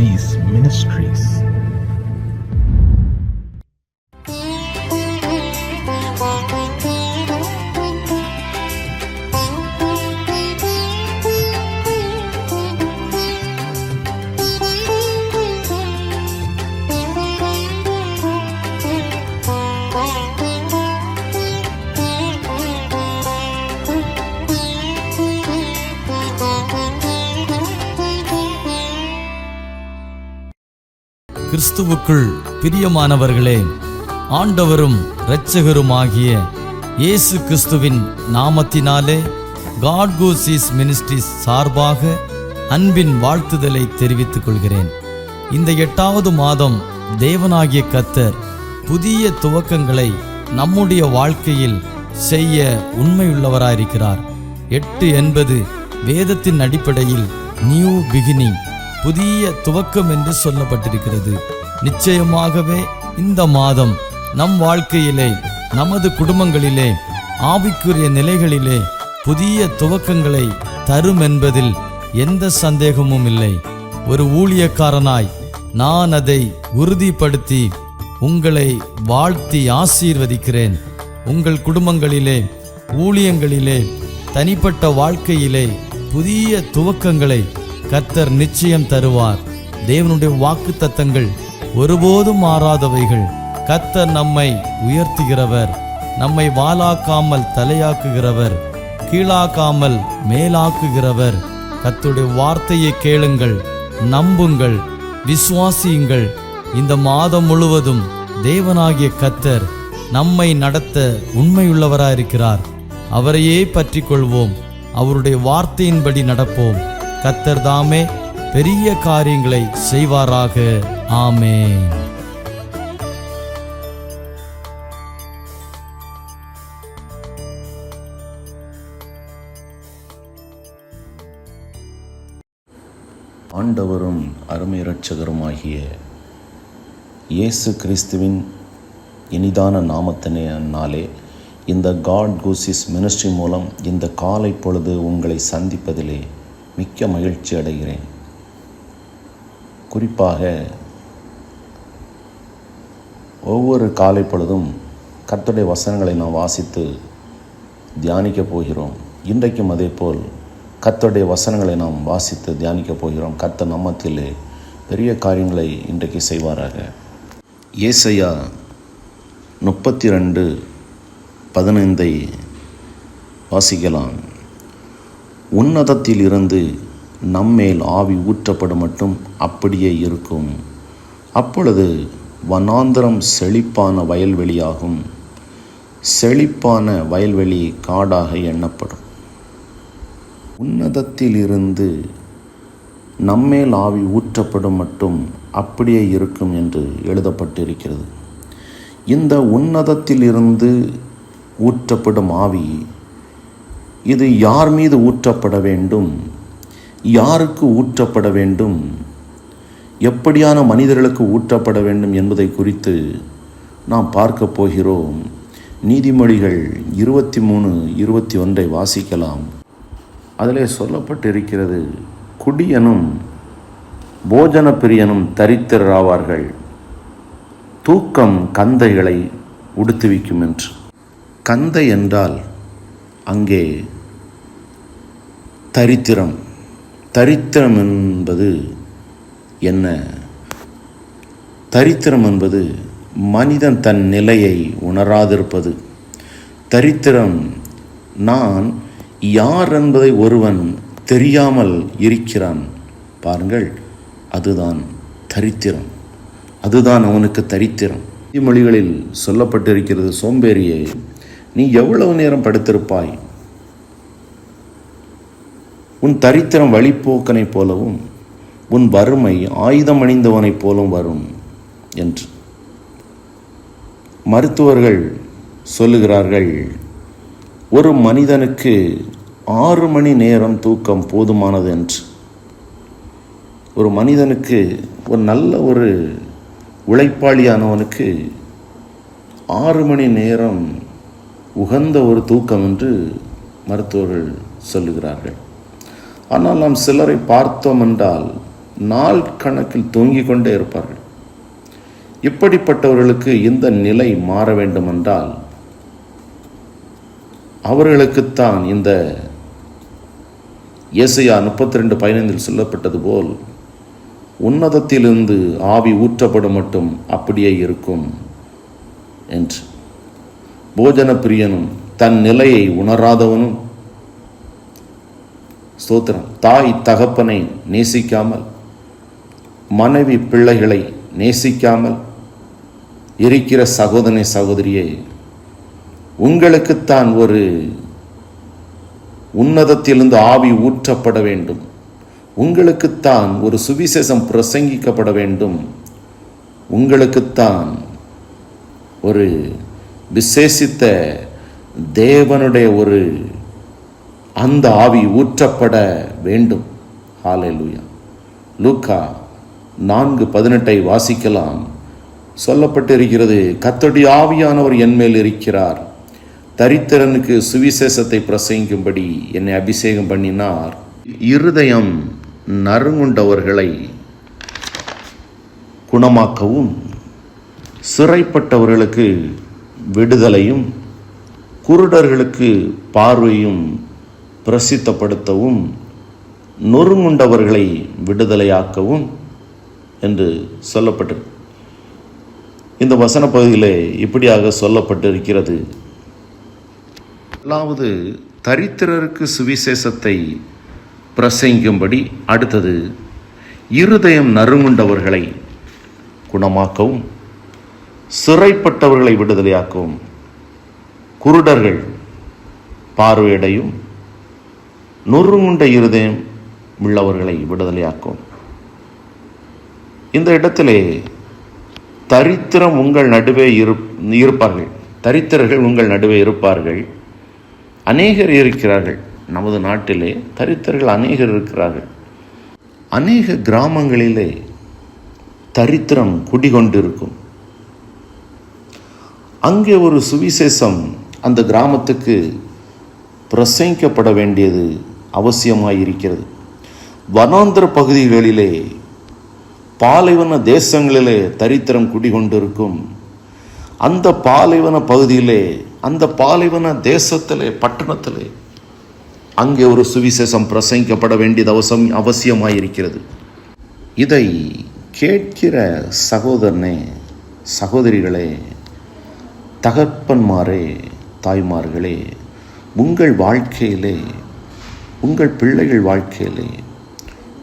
Sees Ministries. கிறிஸ்துவுக்குள் பிரியமானவர்களே, ஆண்டவரும் இரட்சகருமாகிய இயேசு கிறிஸ்துவின் நாமத்தினாலே காட் கோ சீஸ் மினிஸ்ட்ரிஸ் சார்பாக அன்பின் வாழ்த்துதலை தெரிவித்துக் கொள்கிறேன். இந்த 8வது மாதம் தேவனாகிய கர்த்தர் புதிய துவக்கங்களை நம்முடைய வாழ்க்கையில் செய்ய உண்மையுள்ளவராயிருக்கிறார். 8 என்பது வேதத்தின் அடிப்படையில் நியூ பிகினிங், புதிய துவக்கம் என்று சொல்லப்பட்டிருக்கிறது. நிச்சயமாகவே இந்த மாதம் நம் வாழ்க்கையிலே, நமது குடும்பங்களிலே, ஆவிக்குரிய நிலைகளிலே புதிய துவக்கங்களை தரும் என்பதில் எந்த சந்தேகமும் இல்லை. ஒரு ஊழியக்காரனாய் நான் அதை உறுதிப்படுத்தி உங்களை வாழ்த்தி ஆசீர்வதிக்கிறேன். உங்கள் குடும்பங்களிலே, ஊழியங்களிலே, தனிப்பட்ட வாழ்க்கையிலே புதிய துவக்கங்களை கர்த்தர் நிச்சயம் தருவார். தேவனுடைய வாக்குத்தத்தங்கள் ஒருபோதும் மாறாதவைகள். கர்த்தர் நம்மை உயர்த்துகிறவர், நம்மை வாலாக்காமல் தலையாக்குகிறவர், கீழாக்காமல் மேலாக்குகிறவர். கர்த்தருடைய வார்த்தையை கேளுங்கள், நம்புங்கள், விசுவாசியுங்கள். இந்த மாதம் முழுவதும் தேவனாகிய கர்த்தர் நம்மை நடத்த உண்மையுள்ளவராயிருக்கிறார். அவரையே பற்றி கொள்வோம், அவருடைய வார்த்தையின்படி நடப்போம். கர்த்தர் தாமே பெரிய காரியங்களை செய்வாராக. ஆமென். ஆண்டவரும் அருமை இரட்சகருமாகிய இயேசு கிறிஸ்துவின் இனிதான நாமத்தினாலே இந்த காட் கோ சீஸ் மினிஸ்ட்ரி மூலம் இந்த காலை பொழுது உங்களை சந்திப்பதிலே மிக்க மகிழ்ச்சி அடைகிறேன். குறிப்பாக ஒவ்வொரு காலை பொழுதும் கர்த்தருடைய வசனங்களை நாம் வாசித்து தியானிக்கப் போகிறோம். இன்றைக்கும் அதேபோல் கர்த்தருடைய வசனங்களை நாம் வாசித்து தியானிக்கப் போகிறோம். கர்த்தர் நம்மத்திலே பெரிய காரியங்களை இன்றைக்கு செய்வாராக. ஏசாயா 32:15 வாசிக்கலாம். உன்னதத்தில் இருந்து நம்மேல் ஆவி ஊற்றப்படும் மட்டும் அப்படியே இருக்கும். அப்பொழுது வனாந்தரம் செழிப்பான வயல்வெளியாகும், செழிப்பான வயல்வெளி காடாக எண்ணப்படும். உன்னதத்தில் இருந்து நம்மேல் ஆவி ஊற்றப்படும் மட்டும் அப்படியே இருக்கும் என்று எழுதப்பட்டிருக்கிறது. இந்த உன்னதத்தில் இருந்து ஊற்றப்படும் ஆவி இது யார் மீது ஊற்றப்பட வேண்டும், யாருக்கு ஊற்றப்பட வேண்டும், எப்படியான மனிதர்களுக்கு ஊற்றப்பட வேண்டும் என்பதை குறித்து நாம் பார்க்க போகிறோம். நீதிமொழிகள் 23:21 வாசிக்கலாம். அதிலே சொல்லப்பட்டிருக்கிறது, குடியனும் போஜன பிரியனும் தரித்திரராவார்கள், தூக்கம் கந்தைகளை உடுத்துவிக்கும் என்று. கந்தை என்றால் அங்கே தரித்திரம். தரித்திரம் என்பது என்ன? தரித்திரம் என்பது மனிதன் தன் நிலையை உணராதிருப்பது. தரித்திரம், நான் யார் என்பதை ஒருவன் தெரியாமல் இருக்கிறான் பாருங்கள், அதுதான் தரித்திரம். அதுதான் அவனுக்கு தரித்திரம். மொழிகளில் சொல்லப்பட்டிருக்கிறது, சோம்பேறியே நீ எவ்வளவு நேரம் படுத்திருப்பாய்? உன் தரித்திரம் வழிப்போக்கனை போலவும் உன் வறுமை ஆயுதம் அணிந்தவனைப் போலும் வரும் என்று. மருத்துவர்கள் சொல்லுகிறார்கள், ஒரு மனிதனுக்கு 6 மணி நேரம் தூக்கம் போதுமானது என்று. ஒரு மனிதனுக்கு, ஒரு நல்ல ஒரு உழைப்பாளியானவனுக்கு 6 மணி நேரம் உகந்த ஒரு தூக்கம் என்று மருத்துவர்கள் சொல்லுகிறார்கள். ஆனால் நாம் சிலரை பார்த்தோம் என்றால் நாள் கணக்கில் தூங்கிக் கொண்டே இருப்பார்கள். இப்படிப்பட்டவர்களுக்கு இந்த நிலை மாற வேண்டுமென்றால் அவர்களுக்குத்தான் இந்த ஏசாயா 32:15 சொல்லப்பட்டது போல் உன்னதத்திலிருந்து ஆவி ஊற்றப்படும் மட்டும் அப்படியே இருக்கும் என்று. போஜன பிரியனும் தன் நிலையை உணராதவனும், ஸ்தோத்திரம், தாய் தகப்பனை நேசிக்காமல், மனைவி பிள்ளைகளை நேசிக்காமல் இருக்கிற சகோதரனே சகோதரியே, உங்களுக்குத்தான் ஒரு உன்னதத்திலிருந்து ஆவி ஊற்றப்பட வேண்டும். உங்களுக்குத்தான் ஒரு சுவிசேஷம் பிரசங்கிக்கப்பட வேண்டும். உங்களுக்குத்தான் ஒரு விசேஷித்த தேவனுடைய ஒரு அந்த ஆவி ஊற்றப்பட வேண்டும். ஹல்லேலூயா. லூக்கா 4:18 வாசிக்கலாம். சொல்லப்பட்டிருக்கிறது, கர்த்தருடைய ஆவியானவர் என்மேல் இருக்கிறார், தரித்திரனுக்கு சுவிசேஷத்தை பிரசங்கிக்கும்படி என்னை அபிஷேகம் பண்ணினார், இருதயம் நறுங்குண்டவர்களை குணமாக்கவும், சிறைப்பட்டவர்களுக்கு விடுதலையும், குருடர்களுக்கு பார்வையும் பிரசித்தப்படுத்தவும், நொறுங்குண்டவர்களை விடுதலையாக்கவும் என்று சொல்லப்பட்டது. இந்த வசன பகுதியிலே இப்படியாக சொல்லப்பட்டிருக்கிறது. முதலாவது தரித்திரருக்கு சுவிசேஷத்தை பிரசங்கிக்கும்படி, அடுத்தது இருதயம் நறுங்குண்டவர்களை குணமாக்கவும், சிறைப்பட்டவர்களை விடுதலையாக்கவும், குருடர்கள் பார்வையடையும், நொறுங்குண்ட இருதயம் உள்ளவர்களை விடுதலையாக்கும். இந்த இடத்திலே தரித்திரம் உங்கள் நடுவே இருப்பார்கள், தரித்திரர்கள் உங்கள் நடுவே இருப்பார்கள். அநேகர் இருக்கிறார்கள். நமது நாட்டிலே தரித்திரர்கள் அநேகர் இருக்கிறார்கள். அநேக கிராமங்களிலே தரித்திரம் குடிகொண்டிருக்கும். அங்கே ஒரு சுவிசேஷம் அந்த கிராமத்துக்கு பிரசங்கிக்கப்பட வேண்டியது அவசியமாயிருக்கிறது. வனாந்திர பகுதிகளிலே, பாலைவன தேசங்களிலே தரித்திரம் குடிகொண்டிருக்கும். அந்த பாலைவன பகுதியிலே, அந்த பாலைவன தேசத்திலே, பட்டணத்திலே அங்கே ஒரு சுவிசேஷம் பிரசங்கிக்கப்பட வேண்டியது அவசியமாயிருக்கிறது. இதை கேட்கிற சகோதரனே, சகோதரிகளே, தகப்பன்மாரே, தாய்மார்களே, உங்கள் வாழ்க்கையிலே, உங்கள் பிள்ளைகள் வாழ்க்கையிலே,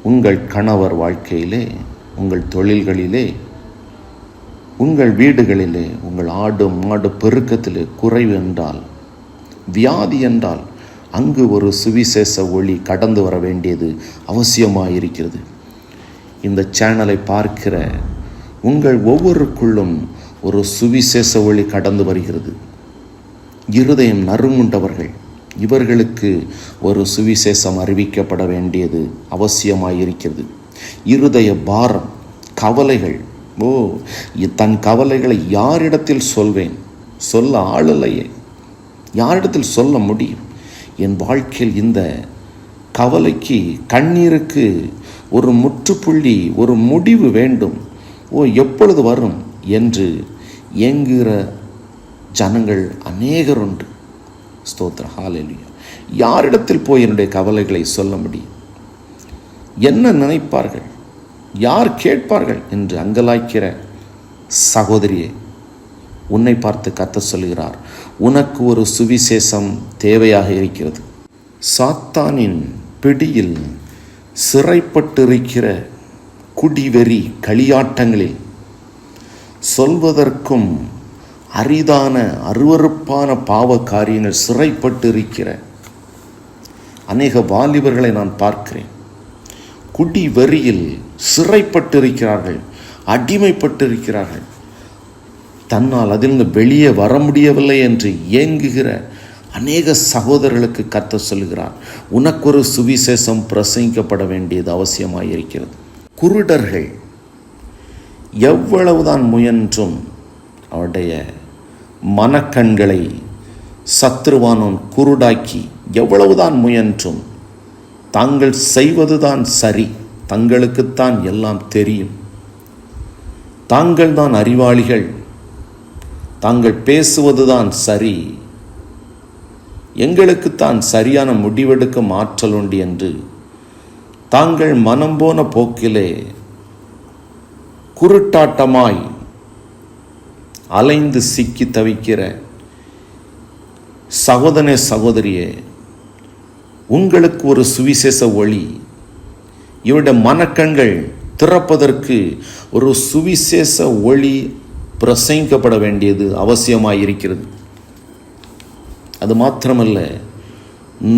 உங்கள் கணவர் வாழ்க்கையிலே, உங்கள் தொழில்களிலே, உங்கள் வீடுகளிலே, உங்கள் ஆடு மாடு பெருக்கத்திலே குறைவு என்றால், வியாதி என்றால், அங்கு ஒரு சுவிசேஷ ஒளி கடந்து வர வேண்டியது அவசியமாயிருக்கிறது. இந்த சேனலை பார்க்கிற உங்கள் ஒவ்வொருக்குள்ளும் ஒரு சுவிசேஷ ஒளி கடந்து வருகிறது. இருதயம் நறுங்குண்டவர்கள், இவர்களுக்கு ஒரு சுவிசேஷம் அறிவிக்கப்பட வேண்டியது அவசியமாயிருக்கிறது. இருதய பாரம், கவலைகள், தன் கவலைகளை யாரிடத்தில் சொல்வேன், சொல்ல ஆளில்லையே, யாரிடத்தில் சொல்ல முடியும்? என் வாழ்க்கையில் இந்த கவலைக்கு, கண்ணீருக்கு ஒரு முற்றுப்புள்ளி, ஒரு முடிவு வேண்டும், எப்பொழுது வரும் என்று ஏங்குகிற ஜனங்கள் அநேகர் உண்டு. ஸ்தோத்திரம், ஹல்லேலூயா. யாரிடத்தில் போய் என்னுடைய கவலைகளை சொல்ல முடியும்? என்ன நினைப்பார்கள், யார் கேட்பார்கள் என்று அங்கலாய்க்கிற சகோதரியே, உன்னை பார்த்து கர்த்தர் சொல்கிறார், உனக்கு ஒரு சுவிசேஷம் தேவையாக இருக்கிறது. சாத்தானின் பிடியில் சிறைப்பட்டிருக்கிற குடிவெறி களியாட்டங்களில் சொல்வதற்கும் அரிதான அருவருப்பான பாவ காரியங்கள் சிறைப்பட்டிருக்கிற அநேக வாலிபர்களை நான் பார்க்கிறேன். குடி வெறியில் சிறைப்பட்டிருக்கிறார்கள், அடிமைப்பட்டிருக்கிறார்கள். தன்னால் அதிலிருந்து வெளியே வர முடியவில்லை என்று ஏங்குகிற அநேக சகோதரர்களுக்கு கர்த்தர் சொல்கிறார், உனக்கு ஒரு சுவிசேஷம் பிரசங்கிக்கப்பட வேண்டியது அவசியமாயிருக்கிறது. குருடர்கள் எவ்வளவுதான் முயன்றும் அவருடைய மனக்கண்களை சத்ருவானோன் குருடாக்கி, எவ்வளவுதான் முயன்றும் தாங்கள் செய்வதுதான் சரி தங்களுக்குத்தான் எல்லாம் தெரியும், தாங்கள் தான் அறிவாளிகள், தாங்கள் பேசுவதுதான் சரி, எங்களுக்குத்தான் சரியான முடிவெடுக்கும் ஆற்றல் உண்டு என்று தாங்கள் மனம் போன போக்கிலே குருட்டாட்டமாய் அலைந்து சிக்கி தவிக்கிற சகோதரனே சகோதரியே, உங்களுக்கு ஒரு சுவிசேஷ ஒளி, இவருடைய மனக்கண்கள் திறப்பதற்கு ஒரு சுவிசேஷ ஒளி பிரசங்கிக்கப்பட வேண்டியது அவசியமாயிருக்கிறது. அது மாத்திரமல்ல,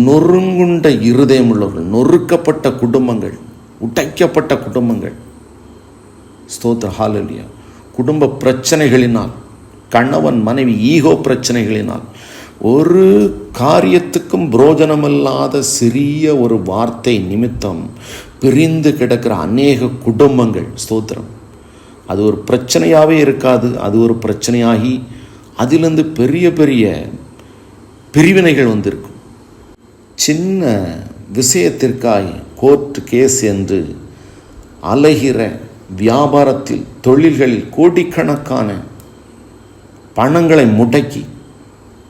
நொறுங்குண்ட இருதயம் உள்ளவர்கள், நொறுக்கப்பட்ட குடும்பங்கள், உடைக்கப்பட்ட குடும்பங்கள், ஸ்தோத்திர ஹல்லேலூயா, குடும்ப பிரச்சனைகளினால், கணவன் மனைவி ஈகோ பிரச்சனைகளினால், ஒரு காரியத்துக்கும் புரோஜனமில்லாத சிறிய ஒரு வார்த்தை நிமித்தம் பிரிந்து கிடக்கிற அநேக குடும்பங்கள், ஸ்தோத்திரம், அது ஒரு பிரச்சனையாகவே இருக்காது, அது ஒரு பிரச்சனையாகி அதிலிருந்து பெரிய பெரிய பிரிவினைகள் வந்திருக்கும். சின்ன விஷயத்திற்காய் கோர்ட் கேஸ் என்று அலைகிற வியாபாரத்தில், தொழில்களில் கோடிக்கணக்கான பணங்களை முடக்கி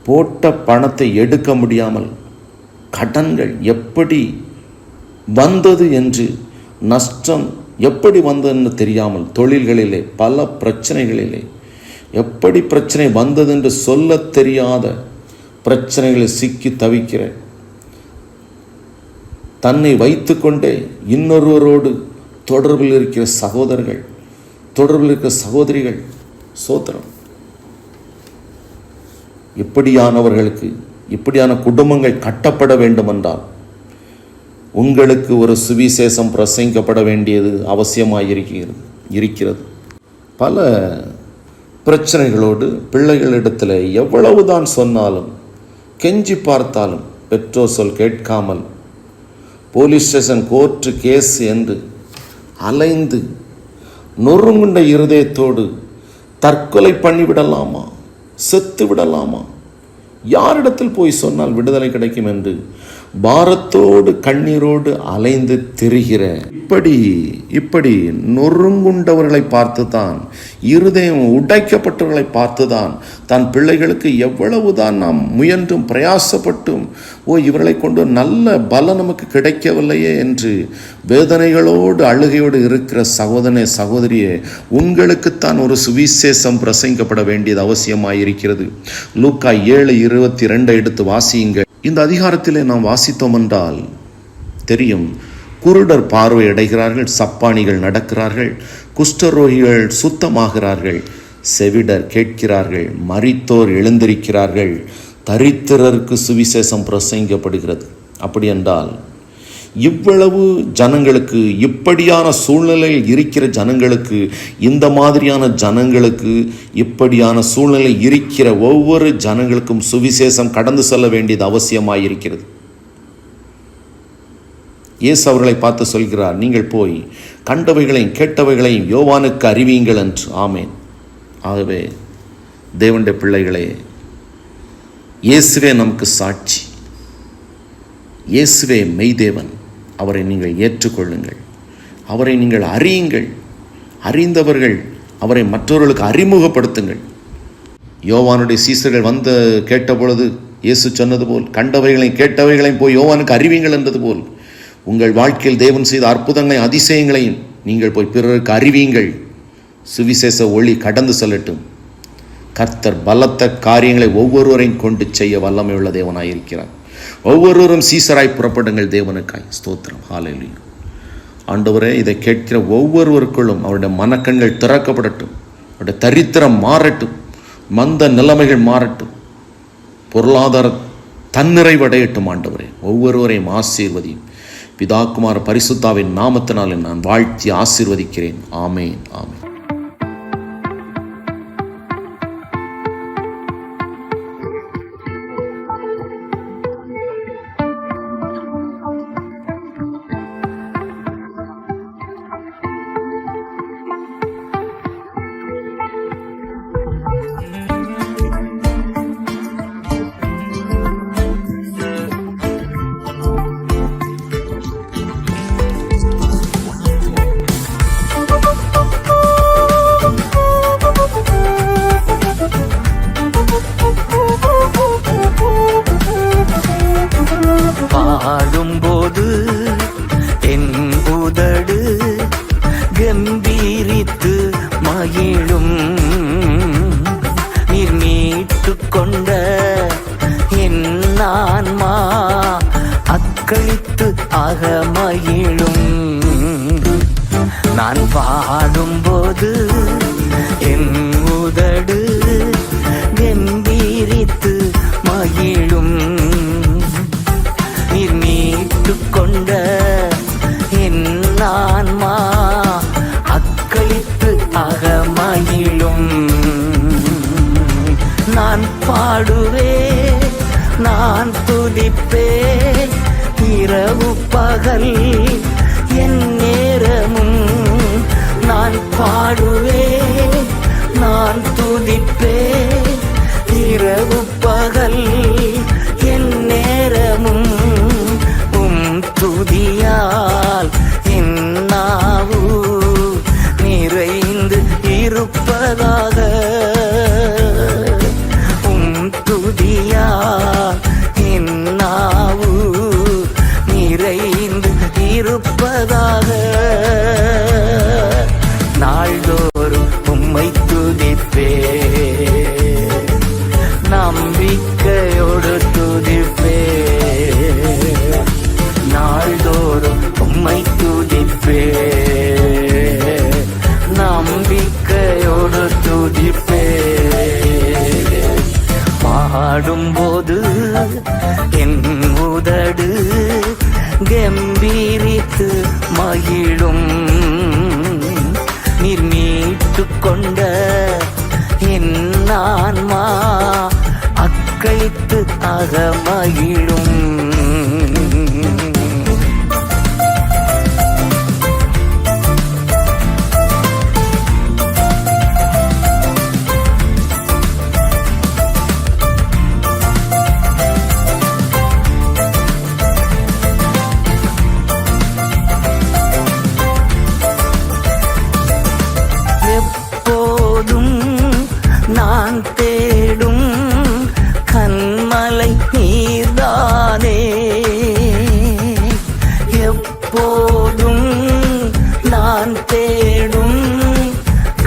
போட்ட பணத்தை எடுக்க முடியாமல், கடன்கள் எப்படி வந்தது என்று, நஷ்டம் எப்படி வந்ததுன்னு தெரியாமல், தொழில்களிலே பல பிரச்சனைகளிலே எப்படி பிரச்சனை வந்தது என்று சொல்ல தெரியாத பிரச்சனைகளில் சிக்கி தவிக்கிற, தன்னை வைத்து கொண்டே இன்னொருவரோடு தொடர்பில் இருக்கிற சகோதரர்கள், தொடர்பில் இருக்கிற சகோதரிகள், சோத்திரம், இப்படியானவர்களுக்கு, இப்படியான குடும்பங்கள் கட்டப்பட வேண்டுமென்றால் உங்களுக்கு ஒரு சுவிசேஷம் பிரசங்கிக்கப்பட வேண்டியது அவசியமாயிருக்கிறது. பல பிரச்சனைகளோடு பிள்ளைகளிடத்தில் எவ்வளவுதான் சொன்னாலும், கெஞ்சி பார்த்தாலும் பெற்றோர் சொல் கேட்காமல், போலீஸ் ஸ்டேஷன், கோர்ட்டு, கேஸ் என்று அலைந்து நொறுங்குண்ட இருதயத்தோடு தற்கொலை பண்ணிவிடலாமா, செத்து விடலாமா, யாரிடத்தில் போய் சொன்னால் விடுதலை கிடைக்கும் என்று பாரத்தோடு கண்ணீரோடு அலைந்து திரிகிற இப்படி நொறுங்குண்டவர்களை பார்த்துதான், இருதயம் உடைக்கப்பட்டவர்களை பார்த்துதான், தன் பிள்ளைகளுக்கு எவ்வளவுதான் நாம் முயன்றும் பிரயாசப்பட்டும், இவர்களை கொண்டு நல்ல பலம் நமக்கு கிடைக்கவில்லையே என்று வேதனைகளோடு அழுகையோடு இருக்கிற சகோதரனே சகோதரியே, உங்களுக்குத்தான் ஒரு சுவிசேஷம் பிரசங்கிக்கப்பட வேண்டியது அவசியமாயிருக்கிறது. லூக்கா 7:22 எடுத்து வாசியுங்கள். இந்த அதிகாரத்திலே நாம் வாசித்தோம் என்றால் தெரியும், குருடர் பார்வை அடைகிறார்கள், சப்பானிகள் நடக்கிறார்கள், குஷ்டரோகிகள் சுத்தமாகிறார்கள், செவிடர் கேட்கிறார்கள், மரித்தோர் எழுந்திருக்கிறார்கள், தரித்திரருக்கு சுவிசேஷம் பிரசங்கிக்கப்படுகிறது. அப்படி என்றால் இவ்வளவு ஜனங்களுக்கு, இப்படியான சூழ்நிலையில் இருக்கிற ஜனங்களுக்கு, இந்த மாதிரியான ஜனங்களுக்கு, இப்படியான சூழ்நிலை இருக்கிற ஒவ்வொரு ஜனங்களுக்கும் சுவிசேஷம் கடந்து செல்ல வேண்டியது அவசியமாயிருக்கிறது. இயேசு அவர்களை பார்த்து சொல்கிறார், நீங்கள் போய் கண்டவைகளையும் கேட்டவைகளையும் யோவானுக்கு அறிவியுங்கள் என்று. ஆமேன். ஆகவே தேவனுடைய பிள்ளைகளே, இயேசுவே நமக்கு சாட்சி, இயேசுவே மெய்தேவன். அவரை நீங்கள் ஏற்றுக்கொள்ளுங்கள், அவரை நீங்கள் அறியுங்கள், அறிந்தவர்கள் அவரை மற்றவர்களுக்கு அறிமுகப்படுத்துங்கள். யோவானுடைய சீசர்கள் வந்து கேட்டபொழுது இயேசு சொன்னது போல், கண்டவைகளையும் கேட்டவைகளையும் போய் யோவானுக்கு அறிவியுங்கள் என்றது போல், உங்கள் வாழ்க்கையில் தேவன் செய்த அற்புதங்களையும் அதிசயங்களையும் நீங்கள் போய் பிறருக்கு அறிவியுங்கள். சுவிசேஷ ஒளி கடந்து செல்லட்டும். கர்த்தர் பலத்த காரியங்களை ஒவ்வொருவரையும் கொண்டு செய்ய வல்லமை உள்ள தேவனாயிருக்கிறார். ஒவ்வொருவரும் சீசராய் புறப்படுங்கள் தேவனுக்காய். ஸ்தோத்திரம். ஹல்லேலூயா. ஆண்டவரே, இதை கேட்கிற ஒவ்வொருவருக்குள்ளும் அவருடைய மனக்கண்கள் திறக்கப்படட்டும், அவருடைய தரித்திரம் மாறட்டும், மந்த நிலைமைகள் மாறட்டும், பொருளாதார தன்னிறைவடையட்டும். ஆண்டவரே, ஒவ்வொருவரையும் ஆசீர்வதியும். பிதாகுமார பரிசுத்தாவின் நாமத்தினாலே நான் வாழ்த்தி ஆசீர்வதிக்கிறேன். ஆமேன், ஆமேன். அக்களித்து அகமகிழும். நான் பாடும்போது என் உதடு கம்பீரித்து மகிழும். நீர் மீட்டு கொண்ட என் ஆன்மா அக்களித்து அகமகிழும். நான் பாடுவே, நான் துதிப்பே, இரவு பகல் என் நேரமும். நான் பாடுவே, நான் துதிப்பே, இரவு பகல் என் நேரமும். துதியால் என் நாவு நிறைந்து இருப்பதாக. துதியால் என் நாவு நிறைந்து இருப்பதாக. நாள்தோறும் உம்மை துதிப்பே, நம்பிக்கையோடு துதிப்பே. நாள்தோறும் உம்மை துதிப்பே, நம்பிக்கையோடு துதிப்பே. பாடும்போது என் உதடு கம்பீரித்து மகிழும். நீர் மீட்டு கொண்ட என் ஆன்மா அக்களித்து அகமகிழும். நான் தேடும் கண்மலை நீர்தானே. எப்போதும் நான் தேடும்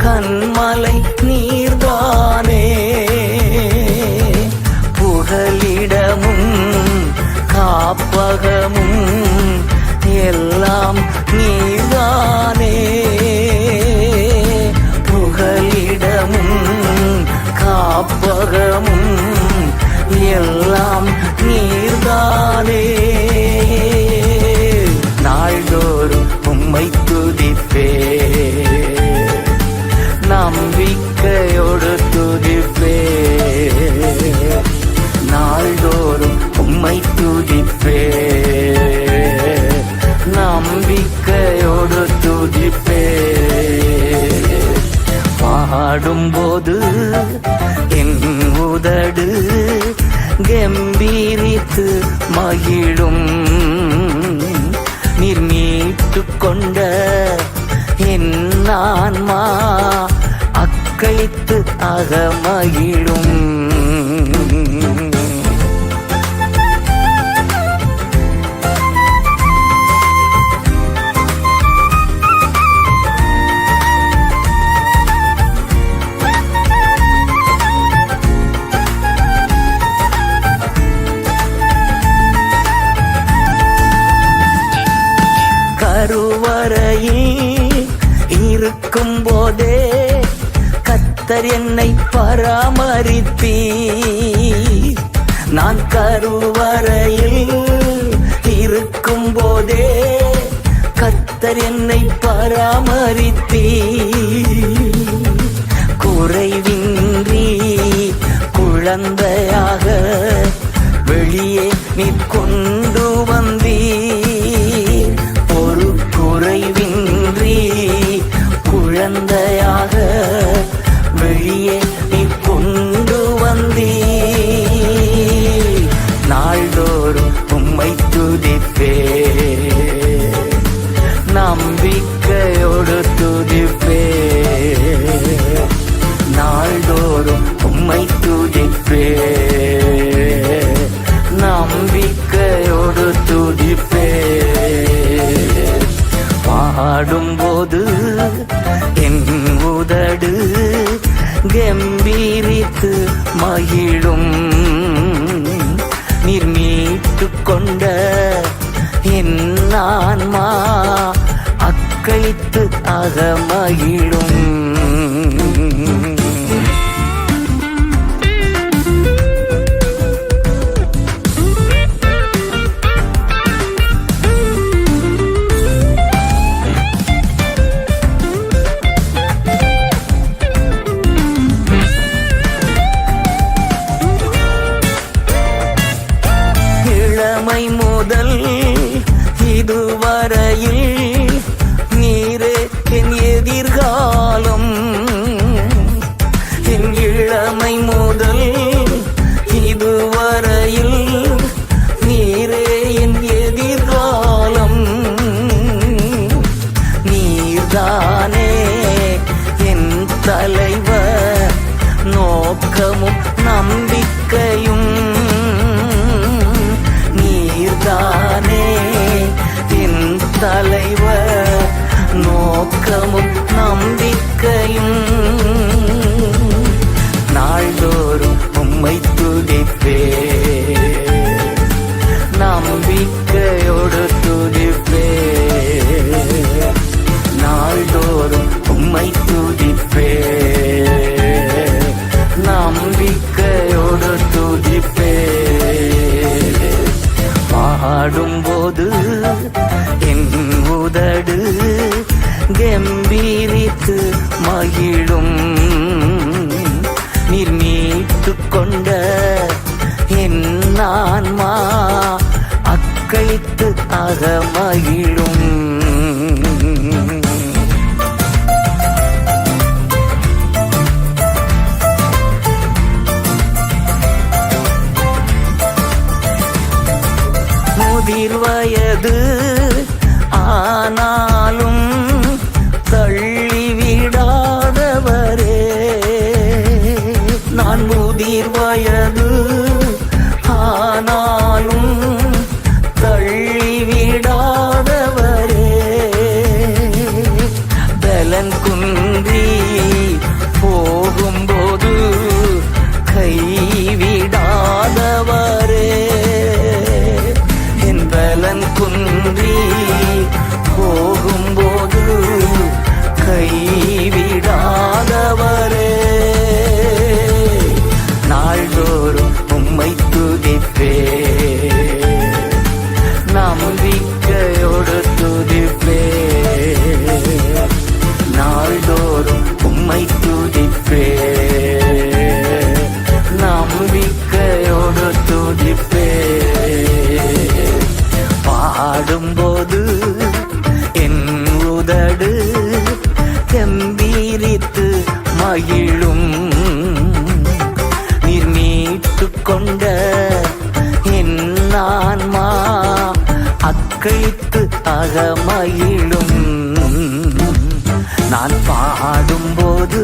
கண்மலை நீர்தானே. புகலிடமும் காப்பகமும் எல்லாம் நீர்தானே. புகலிடமும் காப்பகமும் எல்லாம் நீர்தானே. நாள்தோறும் உம்மை துதிப்பே, நம்பிக்கையோடு துதிப்பே. நாள்தோறும் உம்மை துதிப்பே, நம்பிக்கையோடு துதிப்பே. பாடும்போது என் உதடு கம்பீரித்து மகிழும். நீர் மீட்டு கொண்ட என் ஆன்மா அக்களித்து அகமகிழும். கருவறையில் இருக்கும் போதே கர்த்தர் என்னை பராமரித்தீர். நான் கருவறையில் இருக்கும் போதே கர்த்தர் என்னை பராமரித்தீர். குறைவின்றி குழந்தையாக வெளியே நீ கொண்டு வந்தீர். ஒரு குறைவின்றி குழந்தையாக வெளியே நீ கொண்டு வந்தீர். நாள்தோறும் உம்மை துதிப்பே, நம்பிக்கையோடு துதிப்பே. நாள்தோறும் உம்மை துதிப்பே, நம்பிக்கையோடு துதிப்பே. பாடும்போது என் உதடு கம்பீரித்து மகிழும். நீர் மீட்டு கொண்ட என் ஆன்மா அக்களித்து அகமகிழும். இளமை முதல் இதுவரையில் நீரே என் எதிர்காலம். என் இளமை முதல் இதுவரையில் நீரே என் எதிர்காலம். நீர்தானே என் தலைவர், நோக்கமும் நம்பிக்கையும். நீர்தானே என் தலைவர், நோக்கமும் நம்பிக்கையும். நாள்தோறும் உம்மை துதிப்பே, நம்பிக்கையோடு துதிப்பே. நாள்தோறும் உம்மை துதிப்பே, நம்பிக்கையோடு துதிப்பே. பாடும்போது என் உதடு கம்பீரித்து மகிழும். நீர் மீட்டு கொண்ட என் ஆன்மா அக்களித்து அகமகிழும். முதிர் வயது ஆனாலும் தள்ளிவிடாதவரே. நான் முதிர் வயது ஆனாலும் தள்ளிவிடாதவரே. பலன் குன்றி போகும்போது கைவிடாதவரே. என் பலன் குன்றி போகும்போது கைவிடாதவரே. நாள்தோறும் உம்மை துதிப்பே, நம்பிக்கையோடு துதிப்பே. நாள்தோறும் உம்மை துதிப்பே, நம்பிக்கையோடு துதிப்பே. பாடும்போது என் உதடு கம்பீரித்து மகிழும். நீர் மீட்டு கொண்ட என் ஆன்மா அக்களித்து அகமகிழும். நான் பாடும்போது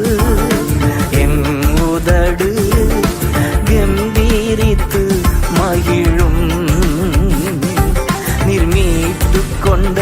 என் உதடு கம்பீரித்து மகிழும். நீர் மீட்டு கொண்ட